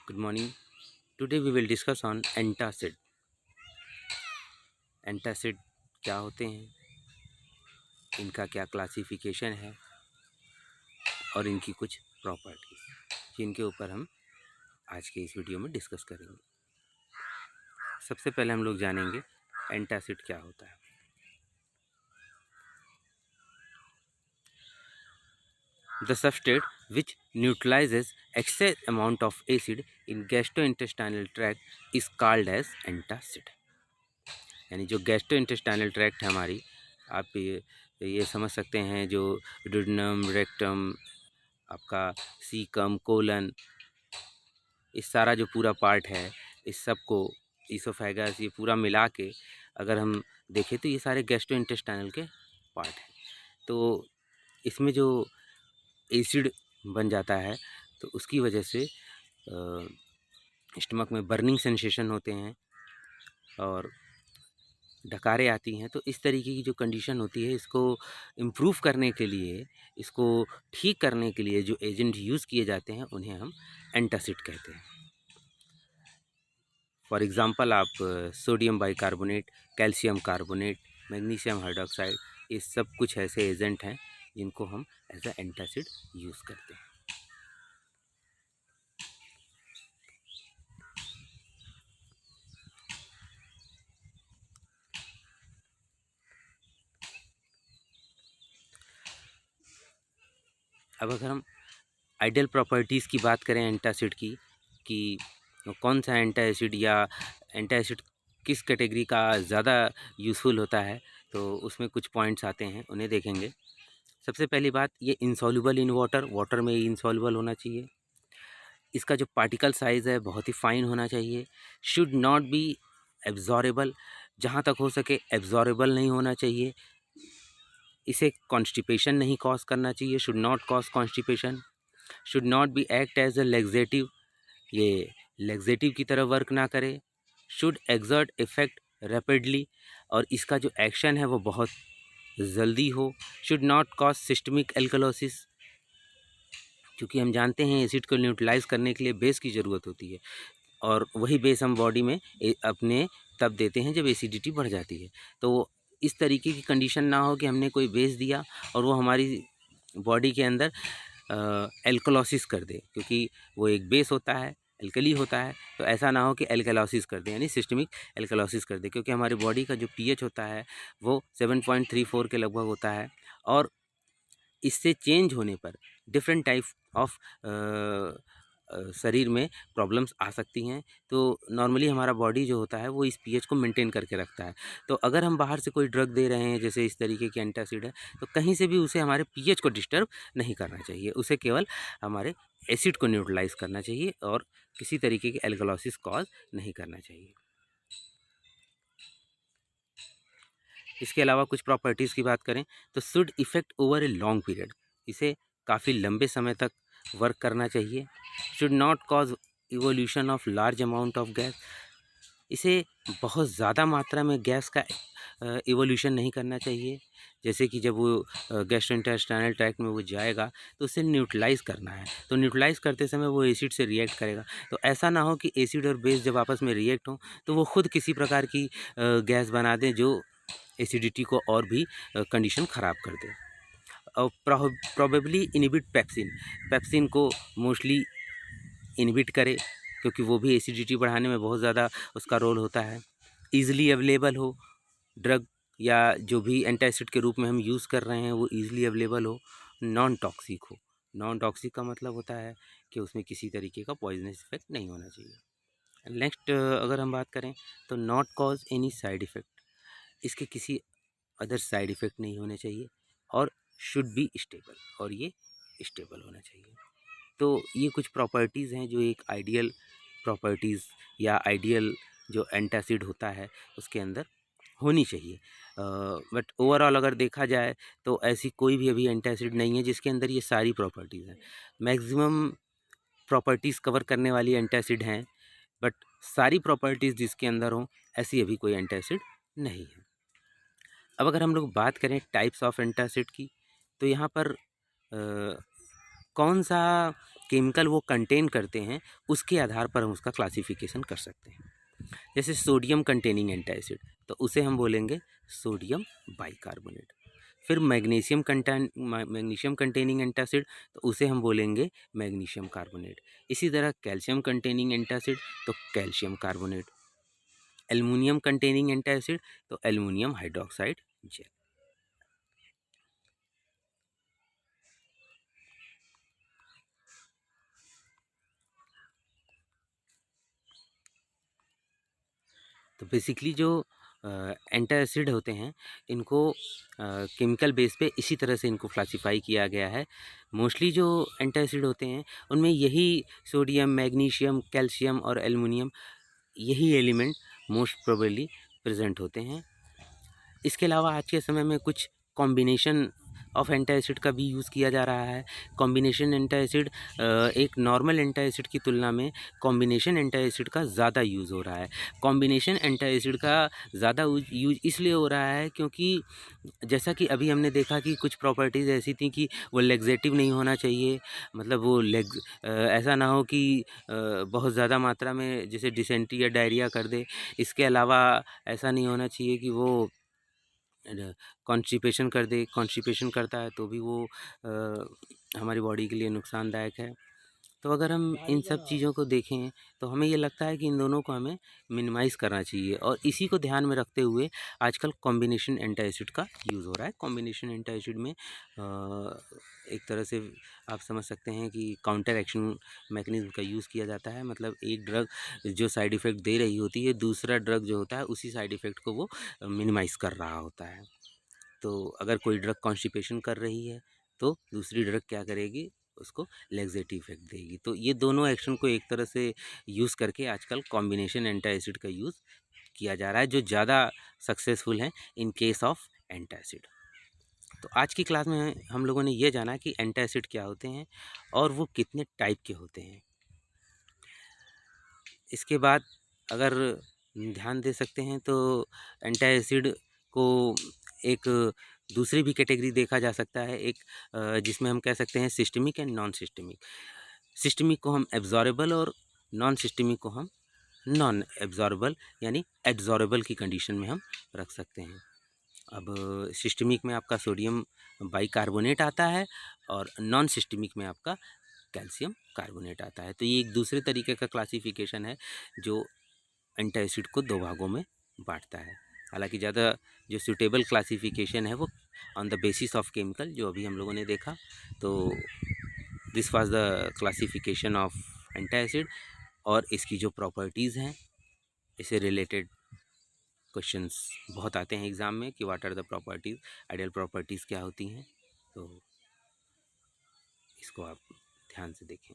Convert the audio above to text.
Good morning. Today we will discuss on antacid. Antacid क्या होते हैं, इनका क्या क्लासिफिकेशन है और इनकी कुछ प्रॉपर्टीज, जिनके ऊपर हम आज के इस वीडियो में डिस्कस करेंगे। सबसे पहले हम लोग जानेंगे एंटासिड क्या होता है। The substrate which neutralizes excess amount of acid in gastrointestinal tract is called as antacid। यानी जो गैस्ट्रोइंटेस्टाइनल ट्रैक्ट है हमारी, आप ये समझ सकते हैं, जो डुडेनम, रेक्टम, आपका सीकम, कोलन, इस सारा जो पूरा पार्ट है, इस सब को ईसोफेगस, ये पूरा मिला के अगर हम देखें तो ये सारे गैस्ट्रोइंटेस्टाइनल के पार्ट हैं। तो इसमें जो एसिड बन जाता है तो उसकी वजह से स्टमक में बर्निंग सेंसेशन होते हैं और डकारें आती हैं। तो इस तरीके की जो कंडीशन होती है, इसको इम्प्रूव करने के लिए, इसको ठीक करने के लिए जो एजेंट यूज़ किए जाते हैं उन्हें हम एंटासिड कहते हैं। फॉर एग्ज़ाम्पल आप sodium bicarbonate, calcium carbonate, magnesium hydroxide, ये सब कुछ ऐसे एजेंट हैं जिनको हम एज अ एंटासिड यूज़ करते हैं। अब अगर हम आइडियल प्रॉपर्टीज़ की बात करें एंटासिड की, कि कौन सा एंटासिड या एंटासिड किस कैटेगरी का ज़्यादा यूज़फुल होता है, तो उसमें कुछ पॉइंट्स आते हैं, उन्हें देखेंगे। सबसे पहली बात, ये इंसॉल्युबल इन वाटर, वाटर में इंसॉल्युबल होना चाहिए। इसका जो पार्टिकल साइज़ है बहुत ही फाइन होना चाहिए। शुड नॉट बी एब्जॉरेबल, जहाँ तक हो सके एब्जॉरेबल नहीं होना चाहिए। इसे कॉन्स्टिपेशन नहीं कॉज करना चाहिए, should not cause constipation. Should not be act as a laxative, ये लेग्जेटिव की तरह वर्क ना करे। शुड एक्सर्ट इफेक्ट रैपिडली, और इसका जो एक्शन है वो बहुत जल्दी हो। Should not cause systemic alkalosis, क्योंकि हम जानते हैं एसिड को न्यूट्रलाइज करने के लिए बेस की ज़रूरत होती है, और वही बेस हम बॉडी में अपने तब देते हैं जब एसिडिटी बढ़ जाती है। तो इस तरीके की कंडीशन ना हो कि हमने कोई बेस दिया और वो हमारी बॉडी के अंदर एल्कलोसिस कर दे, क्योंकि वो एक बेस होता है, एल्कली होता है, तो ऐसा ना हो कि एल्कलोसिस कर दे, यानी सिस्टमिक एल्कलोसिस कर दे, क्योंकि हमारी बॉडी का जो पीएच होता है वो 7.34 के लगभग होता है, और इससे चेंज होने पर डिफरेंट टाइप ऑफ शरीर में प्रॉब्लम्स आ सकती हैं। तो नॉर्मली हमारा बॉडी जो होता है वो इस पीएच को मेंटेन करके रखता है। तो अगर हम बाहर से कोई ड्रग दे रहे हैं, जैसे इस तरीके की एंटासिड है, तो कहीं से भी उसे हमारे पीएच को डिस्टर्ब नहीं करना चाहिए। उसे केवल हमारे एसिड को न्यूट्रलाइज करना चाहिए और किसी तरीके की एल्कलॉसिस कॉज नहीं करना चाहिए। इसके अलावा कुछ प्रॉपर्टीज़ की बात करें तो should effect over a long period, इसे काफ़ी लंबे समय तक वर्क करना चाहिए। Should not cause evolution of large amount of gas, इसे बहुत ज़्यादा मात्रा में गैस का इवोल्यूशन नहीं करना चाहिए। जैसे कि जब वो गैस्ट्रोइंटेस्टाइनल ट्रैक्ट में वो जाएगा तो उसे न्यूट्रलाइज करना है, तो न्यूट्रलाइज करते समय वो एसिड से रिएक्ट करेगा। तो ऐसा ना हो कि एसिड और बेस जब आपस में रिएक्ट हों तो वो खुद किसी प्रकार की गैस बना दें जो एसिडिटी को और भी कंडीशन ख़राब कर दे। और प्रोबेबली इनहिबिट पेप्सिन, पेप्सिन को मोस्टली इनहिबिट करे, क्योंकि वो भी एसिडिटी बढ़ाने में बहुत ज़्यादा उसका रोल होता है। ईज़िली अवेलेबल हो ड्रग, या जो भी एंटासिड के रूप में हम यूज़ कर रहे हैं वो ईज़िली अवेलेबल हो। नॉन टॉक्सिक हो, नॉन टॉक्सिक का मतलब होता है कि उसमें किसी तरीके का पॉइजनस इफेक्ट नहीं होना चाहिए। नेक्स्ट अगर हम बात करें तो not cause any side effect, इसके किसी अदर साइड इफ़ेक्ट नहीं होने चाहिए, और शुड बी स्टेबल, और ये स्टेबल होना चाहिए। तो ये कुछ प्रॉपर्टीज़ हैं जो एक आइडियल प्रॉपर्टीज़ या आइडियल जो एंटासिड होता है उसके अंदर होनी चाहिए। बट ओवरऑल अगर देखा जाए तो ऐसी कोई भी अभी एंटासिड नहीं है जिसके अंदर ये सारी प्रॉपर्टीज़ हैं। मैक्सिमम प्रॉपर्टीज़ कवर करने वाली एंटासिड हैं, बट सारी प्रॉपर्टीज़ जिसके अंदर हों ऐसी अभी कोई एंटासिड नहीं है। अब अगर हम लोग बात करें टाइप्स ऑफ एंटासिड की, तो यहाँ पर कौन सा केमिकल वो कंटेन करते हैं उसके आधार पर हम उसका क्लासिफिकेशन कर सकते हैं। जैसे सोडियम कंटेनिंग एंटासिड, तो उसे हम बोलेंगे सोडियम बाइकार्बोनेट। फिर मैग्नीशियम कंटेनिंग एंटासिड, तो उसे हम बोलेंगे मैग्नीशियम कार्बोनेट। इसी तरह कैल्शियम कंटेनिंग एंटासिड तो calcium carbonate. Aluminium containing antacid तो एल्युमिनियम हाइड्रोक्साइड जेल। तो बेसिकली जो एंटासिड होते हैं इनको केमिकल बेस पे इसी तरह से इनको क्लासिफाई किया गया है। मोस्टली जो एंटासिड होते हैं उनमें यही सोडियम, मैग्नीशियम, कैल्शियम और एल्युमिनियम, यही एलिमेंट मोस्ट प्रोबेबली प्रेजेंट होते हैं। इसके अलावा आज के समय में कुछ कॉम्बिनेशन ऑफ एंटासिड का भी यूज़ किया जा रहा है। कॉम्बिनेशन एंटासिड एक नॉर्मल एंटासिड की तुलना में कॉम्बिनेशन एंटासिड का ज़्यादा यूज़ हो रहा है। कॉम्बिनेशन एंटासिड का ज़्यादा यूज इसलिए हो रहा है क्योंकि जैसा कि अभी हमने देखा कि कुछ प्रॉपर्टीज़ ऐसी थी कि वो लेग्जेटिव नहीं होना चाहिए, मतलब वो ऐसा ना हो कि बहुत ज़्यादा मात्रा में जैसे डिसेंट्री या डायरिया कर दे। इसके अलावा ऐसा नहीं होना चाहिए कि वो कॉन्स्टिपेशन कर दे। कॉन्स्टिपेशन करता है तो भी वो हमारी बॉडी के लिए नुकसानदायक है। तो अगर हम इन सब चीज़ों को देखें तो हमें ये लगता है कि इन दोनों को हमें मिनिमाइज़ करना चाहिए, और इसी को ध्यान में रखते हुए आजकल कॉम्बिनेशन एंटासिड का यूज़ हो रहा है। कॉम्बिनेशन एंटासिड में एक तरह से आप समझ सकते हैं कि काउंटर एक्शन मैकेनिज्म का यूज़ किया जाता है। मतलब एक ड्रग जो साइड इफ़ेक्ट दे रही होती है, दूसरा ड्रग जो होता है उसी साइड इफ़ेक्ट को वो मिनिमाइज़ कर रहा होता है। तो अगर कोई ड्रग कॉन्स्टिपेशन कर रही है तो दूसरी ड्रग क्या करेगी, उसको लैक्सेटिव इफेक्ट देगी। तो ये दोनों एक्शन को एक तरह से यूज़ करके आजकल कॉम्बिनेशन एंटासिड का यूज़ किया जा रहा है, जो ज़्यादा सक्सेसफुल है इन केस ऑफ एंटासिड। तो आज की क्लास में हम लोगों ने ये जाना कि एंटासिड क्या होते हैं और वो कितने टाइप के होते हैं। इसके बाद अगर ध्यान दे सकते हैं तो एंटासिड को एक दूसरी भी कैटेगरी देखा जा सकता है, एक जिसमें हम कह सकते हैं systemic and non systemic. Systemic को हम एब्जॉर्बल और नॉन सिस्टमिक को हम नॉन एब्जॉर्बल यानी एब्जॉर्बल की कंडीशन में हम रख सकते हैं। अब सिस्टमिक में आपका सोडियम बाइकार्बोनेट आता है और नॉन सिस्टमिक में आपका कैल्शियम कार्बोनेट आता है। तो ये एक दूसरे तरीके का क्लासिफिकेशन है जो एंटासिड को दो भागों में बांटता है। हालांकि ज़्यादा जो सूटेबल क्लासिफिकेशन है वो on the basis of chemical, जो अभी हम लोगों ने देखा। तो this was the classification of antacid, और इसकी जो प्रॉपर्टीज़ हैं इससे रिलेटेड क्वेश्चंस बहुत आते हैं एग्ज़ाम में कि what are the properties, ideal properties क्या होती हैं। तो इसको आप ध्यान से देखें।